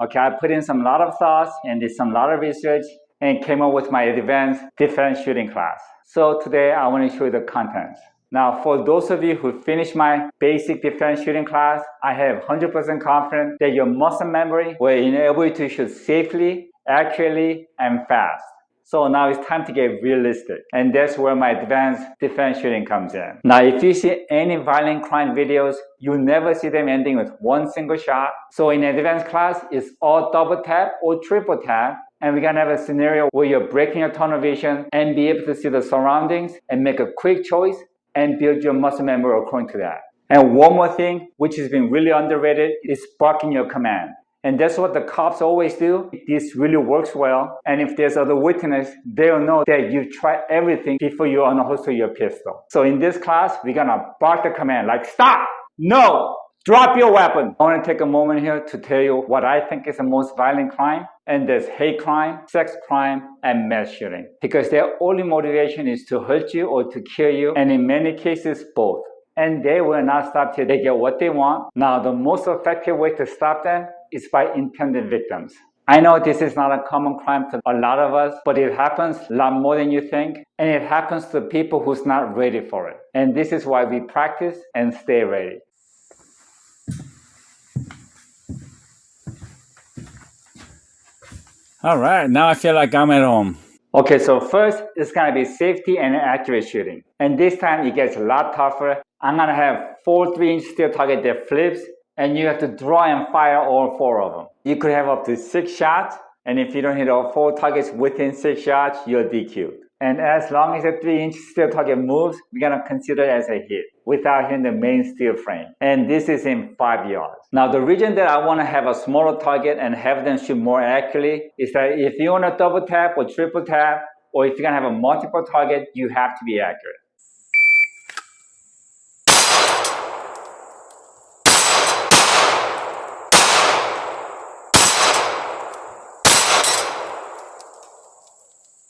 Okay, I put in some lot of thoughts and did some lot of research and came up with my advanced defense shooting class. So today I want to show you the contents. Now, for those of you who finished my basic defense shooting class, I have 100% confidence that your muscle memory will enable you to shoot safely, accurately, and fast. So now it's time to get realistic. And that's where my advanced defense shooting comes in. Now, if you see any violent crime videos, you never see them ending with one single shot. So in advanced class, it's all double tap or triple tap. And we're gonna have a scenario where you're breaking your tunnel vision and be able to see the surroundings and make a quick choice and build your muscle memory according to that. And one more thing, which has been really underrated, is barking your command. And that's what the cops always do. This really works well. And if there's other witness, they'll know that you tried everything before you unholster your pistol. So in this class, we're gonna bark the command like, stop, no, drop your weapon. I wanna take a moment here to tell you what I think is the most violent crime. And there's hate crime, sex crime, and mass shooting. Because their only motivation is to hurt you or to kill you. And in many cases, both. And they will not stop till they get what they want. Now, the most effective way to stop them is by intended victims. I know this is not a common crime to a lot of us, but it happens a lot more than you think. And it happens to people who's not ready for it. And this is why we practice and stay ready. All right, now I feel like I'm at home. Okay, so first, it's gonna be safety and accurate shooting. And this time it gets a lot tougher. I'm gonna have 4 3-inch steel target that flips, and you have to draw and fire all 4 of them. You could have up to 6 shots, and if you don't hit all 4 targets within 6 shots, you're DQ'd. And as long as the 3-inch steel target moves, we're gonna consider it as a hit without hitting the main steel frame. And this is in 5 yards. Now, the reason that I wanna have a smaller target and have them shoot more accurately is that if you wanna double tap or triple tap, or if you're gonna have a multiple target, you have to be accurate.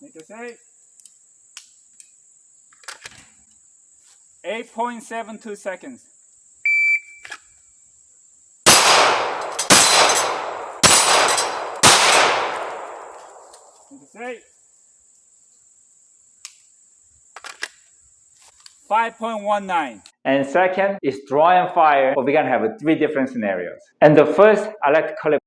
Make it safe. 8.72 seconds. Make it safe. 5.19. And second is draw and fire, but we're gonna have 3 different scenarios. And the first, I like to call it.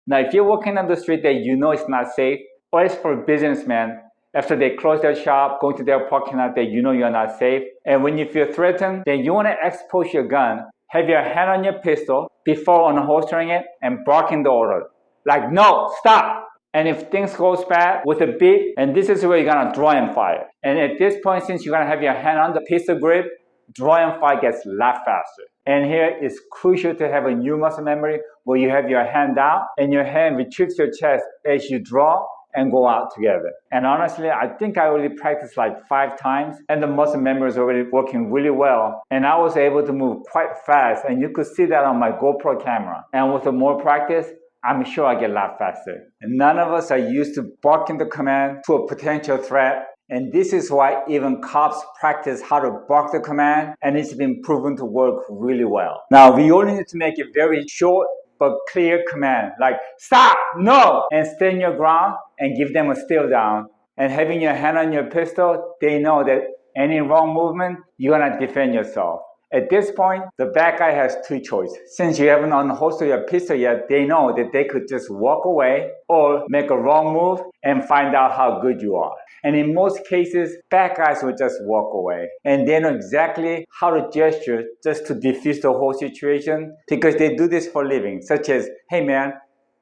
Now, if you're walking on the street that you know it's not safe, or it's for businessmen, after they close their shop, going to their parking lot that you know you're not safe, and when you feel threatened, then you want to expose your gun, have your hand on your pistol before unholstering it and barking the order. Like, no, stop! And if things goes bad with a beep, and this is where you're gonna draw and fire. And at this point, since you're gonna have your hand on the pistol grip, draw and fire gets a lot faster. And here it's crucial to have a new muscle memory where you have your hand out and your hand retrieves your chest as you draw and go out together. And honestly, I think I already practiced like 5 times and the muscle memory is already working really well. And I was able to move quite fast, and you could see that on my GoPro camera. And with more practice, I'm sure I get a lot faster. And none of us are used to barking the command to a potential threat. And this is why even cops practice how to bark the command, and it's been proven to work really well. Now, we only need to make it very short but clear command, like stop, no, and stand your ground and give them a steel down. And having your hand on your pistol, they know that any wrong movement, you're gonna defend yourself. At this point, the bad guy has 2 choices. Since you haven't unholstered your pistol yet, they know that they could just walk away or make a wrong move and find out how good you are. And in most cases, bad guys will just walk away. And they know exactly how to gesture just to defuse the whole situation because they do this for a living, such as, hey man,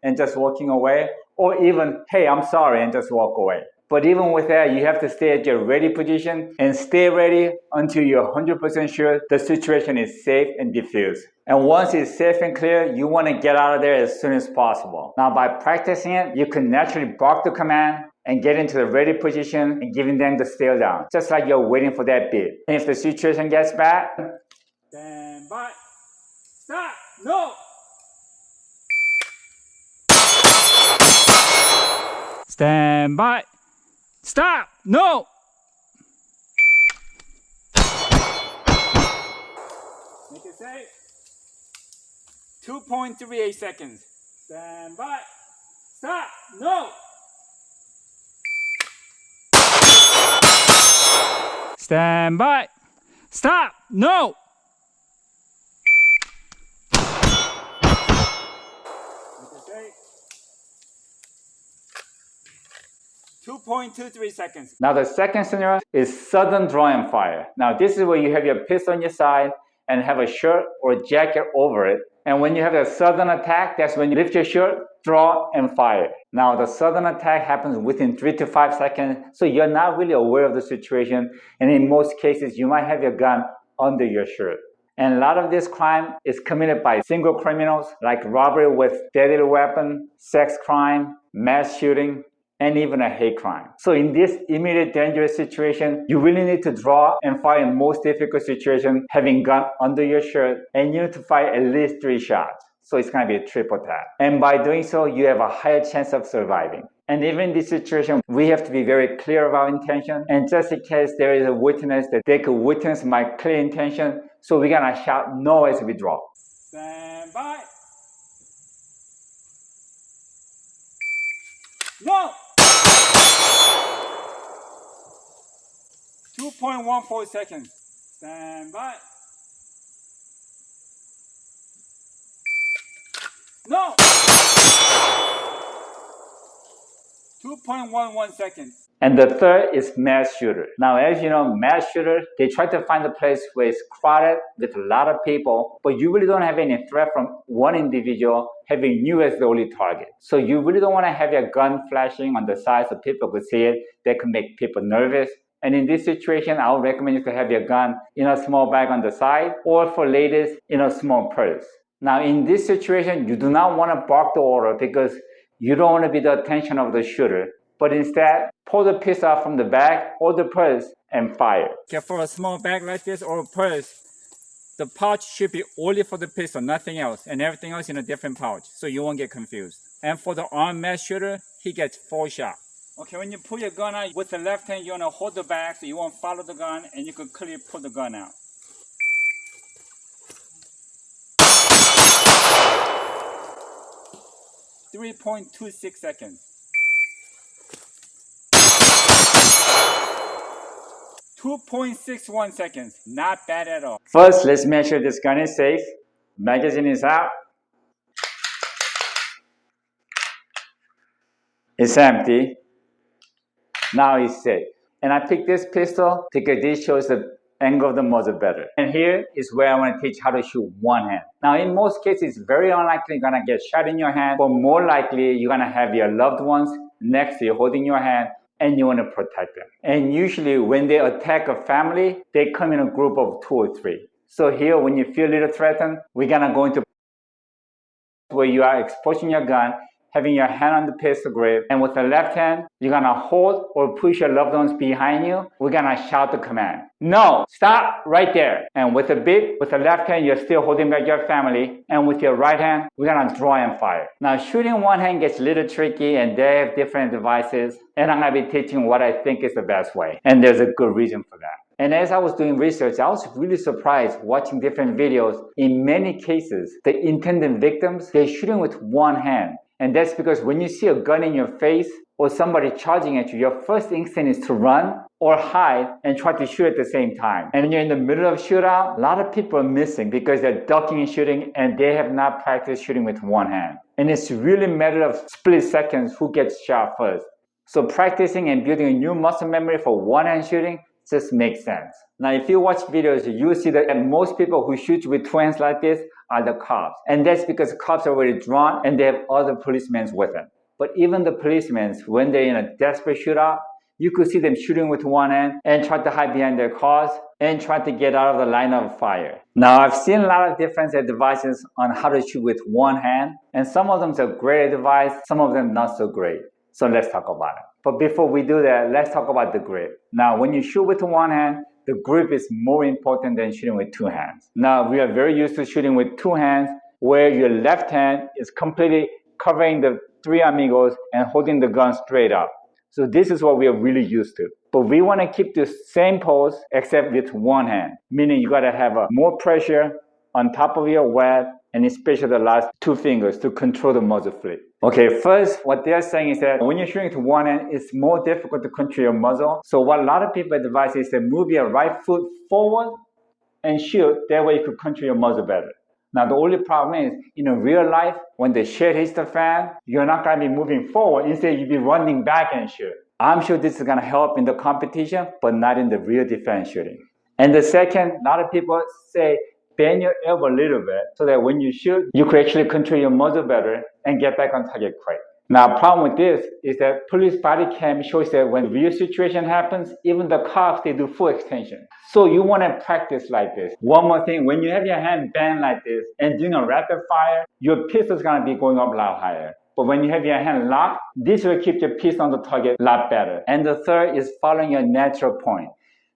and just walking away, or even, hey, I'm sorry, and just walk away. But even with that, you have to stay at your ready position and stay ready until you're 100% sure the situation is safe and diffused. And once it's safe and clear, you want to get out of there as soon as possible. Now, by practicing it, you can naturally bark the command and get into the ready position and giving them the steel down, just like you're waiting for that beat. And if the situation gets bad, stand by, stop, no! Stand by. Stop! No! Make it safe. 2.38 seconds. Stand by. Stop. No. Stand by. Stop. No. Okay. 2.23 seconds. Now the second scenario is sudden draw and fire. Now this is where you have your pistol on your side and have a shirt or jacket over it. And when you have a sudden attack, that's when you lift your shirt, draw, and fire. Now the sudden attack happens within 3 to 5 seconds, so you're not really aware of the situation. And in most cases, you might have your gun under your shirt. And a lot of this crime is committed by single criminals, like robbery with deadly weapon, sex crime, mass shooting, and even a hate crime. So in this immediate dangerous situation, you really need to draw and fire in most difficult situation, having gun under your shirt, and you need to fire at least 3 shots. So it's going to be a triple tap. And by doing so, you have a higher chance of surviving. And even in this situation, we have to be very clear of our intention. And just in case there is a witness that they could witness my clear intention, so we're going to shout no as we draw. Stand by. No! 2.14 seconds. Stand by. No! 2.11 seconds. And the third is mass shooter. Now, as you know, mass shooter, they try to find a place where it's crowded with a lot of people, but you really don't have any threat from one individual having you as the only target. So you really don't want to have your gun flashing on the side so people could see it. That could make people nervous. And in this situation, I would recommend you to have your gun in a small bag on the side, or for ladies, in a small purse. Now, in this situation, you do not want to bark the order because you don't want to be the attention of the shooter, but instead, pull the pistol out from the bag or the purse and fire. Okay, for a small bag like this or a purse, the pouch should be only for the pistol, nothing else, and everything else in a different pouch, so you won't get confused. And for the armed mass shooter, he gets 4 shots. Okay, when you pull your gun out with the left hand, you want to hold the bag so you won't follow the gun, and you can clearly pull the gun out. .26 seconds. 2.61 seconds. Not bad at all. First, let's make sure this gun is safe. Magazine is out. It's empty. Now it's safe. And I picked this pistol because this shows the angle of the muzzle better. And here is where I want to teach how to shoot one hand. Now, in most cases, it's very unlikely you're going to get shot in your hand, but more likely you're going to have your loved ones next to you holding your hand, and you want to protect them. And usually when they attack a family, they come in a group of 2 or 3. So here, when you feel a little threatened, we're going to go into where you are exposing your gun, having your hand on the pistol grip, and with the left hand, you're gonna hold or push your loved ones behind you. We're gonna shout the command. No, stop right there. And with the beep, with the left hand, you're still holding back your family, and with your right hand, we're gonna draw and fire. Now, shooting one hand gets a little tricky, and they have different devices, and I'm gonna be teaching what I think is the best way, and there's a good reason for that. And as I was doing research, I was really surprised watching different videos. In many cases, the intended victims, they're shooting with one hand. And that's because when you see a gun in your face or somebody charging at you, your first instinct is to run or hide and try to shoot at the same time. And when you're in the middle of a shootout, a lot of people are missing because they're ducking and shooting and they have not practiced shooting with one hand. And it's really a matter of split seconds who gets shot first. So practicing and building a new muscle memory for one-hand shooting just makes sense. Now, if you watch videos, you will see that most people who shoot with two hands like this are the cops. And that's because cops are already drawn and they have other policemen with them. But even the policemen, when they're in a desperate shootout, you could see them shooting with one hand and try to hide behind their cars and try to get out of the line of fire. Now, I've seen a lot of different advices on how to shoot with one hand, and some of them are great advice, some of them not so great. So let's talk about it. But before we do that, let's talk about the grip. Now, when you shoot with one hand, the grip is more important than shooting with two hands. Now, we are very used to shooting with two hands, where your left hand is completely covering the three amigos and holding the gun straight up. So this is what we are really used to. But we want to keep the same pose except with one hand, meaning you got to have more pressure on top of your web and especially the last two fingers to control the muzzle flip. Okay, first, what they're saying is that when you're shooting to one hand, it's more difficult to control your muzzle. So what a lot of people advise is to move your right foot forward and shoot. That way you could control your muzzle better. Now, the only problem is, in real life, when the shit hits the fan, you're not going to be moving forward. Instead, you'll be running back and shoot. I'm sure this is going to help in the competition, but not in the real defense shooting. And the second, a lot of people say, bend your elbow a little bit so that when you shoot, you can actually control your muzzle better and get back on target quick. Now, problem with this is that police body cam shows that when real situation happens, even the cops, they do full extension. So you want to practice like this. One more thing, when you have your hand bent like this and doing a rapid fire, your pistol is going to be going up a lot higher. But when you have your hand locked, this will keep your pistol on the target a lot better. And the third is following your natural point.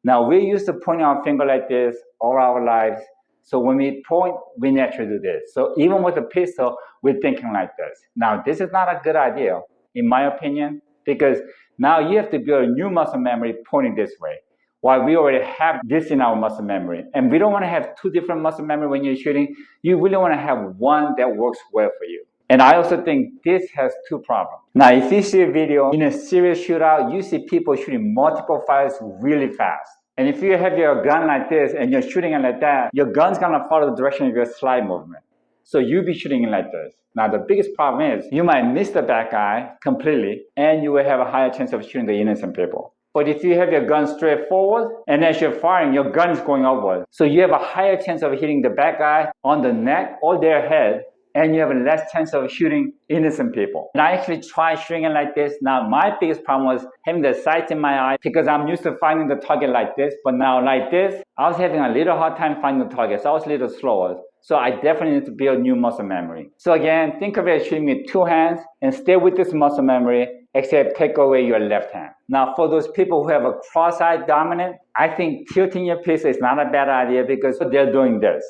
Now, we're used to pointing our finger like this all our lives. So when we point, we naturally do this. So even with a pistol, we're thinking like this. Now, this is not a good idea, in my opinion, because now you have to build a new muscle memory pointing this way, while we already have this in our muscle memory. And we don't want to have two different muscle memory when you're shooting. You really want to have one that works well for you. And I also think this has two problems. Now, if you see a video in a serious shootout, you see people shooting multiple fires really fast. And if you have your gun like this and you're shooting it like that, your gun's gonna follow the direction of your slide movement. So you'll be shooting it like this. Now, the biggest problem is you might miss the bad guy completely and you will have a higher chance of shooting the innocent people. But if you have your gun straight forward and as you're firing, your gun is going upward. So you have a higher chance of hitting the bad guy on the neck or their head, and you have a less chance of shooting innocent people. And I actually tried shooting it like this. Now, my biggest problem was having the sights in my eye because I'm used to finding the target like this. But now like this, I was having a little hard time finding the target. So I was a little slower. So I definitely need to build new muscle memory. So again, think of it as shooting with two hands and stay with this muscle memory, except take away your left hand. Now, for those people who have a cross-eye dominant, I think tilting your pistol is not a bad idea because they're doing this.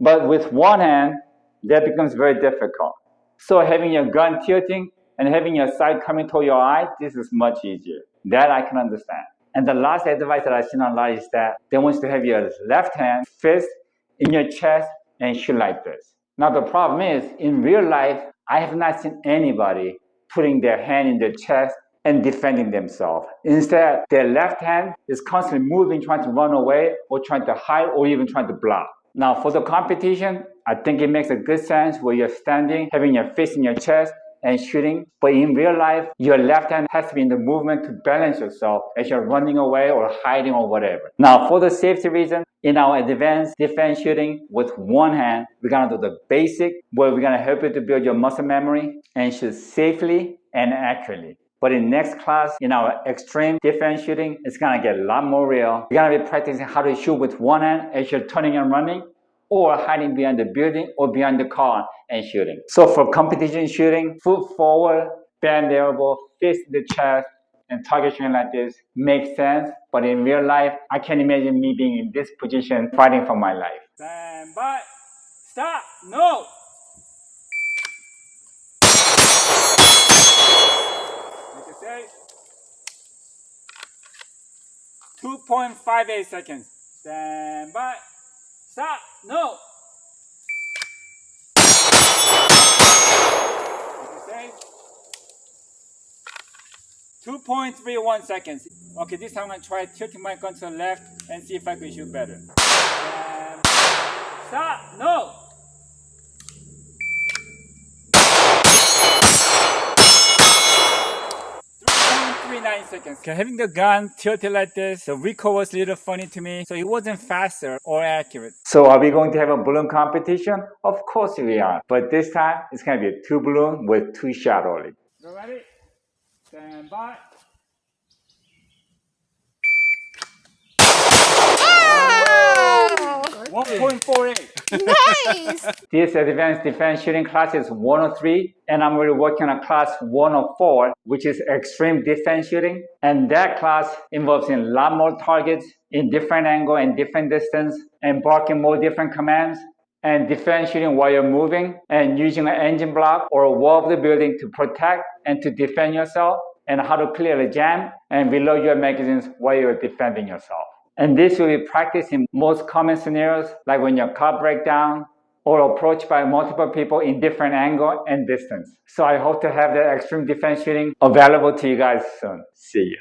But with one hand, that becomes very difficult. So having your gun tilting and having your sight coming toward your eye, this is much easier. That I can understand. And the last advice that I've seen online is that they want you to have your left hand fist in your chest and shoot like this. Now the problem is, in real life, I have not seen anybody putting their hand in their chest and defending themselves. Instead, their left hand is constantly moving, trying to run away or trying to hide or even trying to block. Now for the competition, I think it makes a good sense where you're standing, having your fist in your chest and shooting. But in real life, your left hand has to be in the movement to balance yourself as you're running away or hiding or whatever. Now for the safety reason, in our advanced defense shooting with one hand, we're gonna do the basic where we're gonna help you to build your muscle memory and shoot safely and accurately. But in next class, in our extreme defense shooting, it's gonna get a lot more real. You're gonna be practicing how to shoot with one hand as you're turning and running, or hiding behind the building or behind the car and shooting. So for competition shooting, foot forward, bend the elbow, fist in the chest, and target shooting like this makes sense. But in real life, I can't imagine me being in this position fighting for my life. Stand by, stop, no! Like I say, 2.58 seconds. Stand by. Stop! No! 2.31 seconds. Okay, this time I'm going to try tilting my gun to the left and see if I can shoot better. And stop! No! 3.39 seconds. Okay, having the gun tilted like this, the recoil was a little funny to me, so it wasn't faster or accurate. So are we going to have a balloon competition? Of course we are. But this time, it's going to be a 2 balloon with 2 shot only. You ready? Stand by. 1.48. Nice! This advanced defense shooting class is 103, and I'm really working on class 104, which is extreme defense shooting. And that class involves a lot more targets in different angle and different distance, and barking more different commands, and defense shooting while you're moving, and using an engine block or a wall of the building to protect and to defend yourself, and how to clear the jam and reload your magazines while you're defending yourself. And this will be practiced in most common scenarios, like when your car breaks down, or approached by multiple people in different angle and distance. So I hope to have that extreme defense shooting available to you guys soon. See you.